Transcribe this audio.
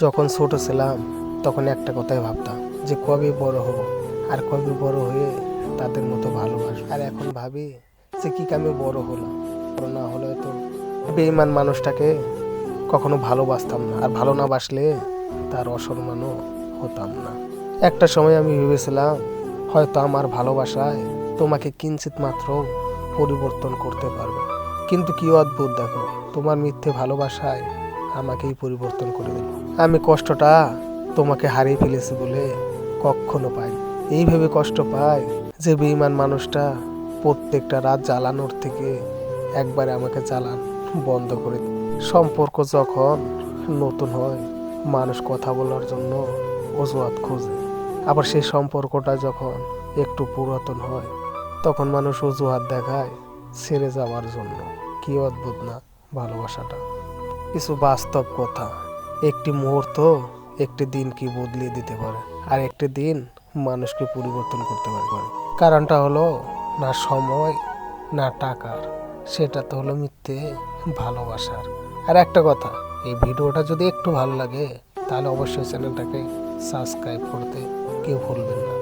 যখন ছোট ছিলাম তখন একটা কথাই ভাবতাম যে কবে বড় হব আর কবে বড় হয়ে তাদের মতো ভালোবাসবো। আর এখন ভাবি যে কি কামে বড় হলাম, বড় না হলে তো বেঈমান মানুষটাকে কখনো ভালোবাসতাম না, আর ভালো না বাসলে তার অসম্মানও হতাম না। একটা সময় আমি ভেবেছিলাম হয়তো আমার ভালোবাসায় তোমাকে কিঞ্চিত মাত্র পরিবর্তন করতে পারবে, কিন্তু কি অদ্ভুত দেখো, তোমার মিথ্যে ভালোবাসায় আমাকেই পরিবর্তন করে দিল। আমি কষ্টটা তোমাকে হারিয়ে ফেলেছি বলে কখনো পাই, এই ভেবে কষ্ট পাই যে বেঈমান মানুষটা প্রত্যেকটা রাত জ্বালানোর থেকে একবারে আমাকে জ্বালান বন্ধ করে দিল। সম্পর্ক যখন নতুন হয় মানুষ কথা বলার জন্য অজুহাত খোঁজে, আবার সেই সম্পর্কটা যখন একটু পুরাতন হয় তখন মানুষ অজুহাত দেখায় ছেড়ে যাওয়ার জন্য। কি অদ্ভুত না ভালোবাসাটা। কিছু বাস্তব কথা, একটি মুহূর্ত একটি দিন কি বদলিয়ে দিতে পারে, আর একটি দিন মানুষকে পরিবর্তন করতে পারে। কারণটা হলো না সময় না টাকার, সেটা তো হলো মিথ্যে ভালোবাসার। আর একটা কথা, এই ভিডিওটা যদি একটু ভালো লাগে তাহলে অবশ্যই চ্যানেলটাকে সাবস্ক্রাইব করতে কেউ ভুলবেন না।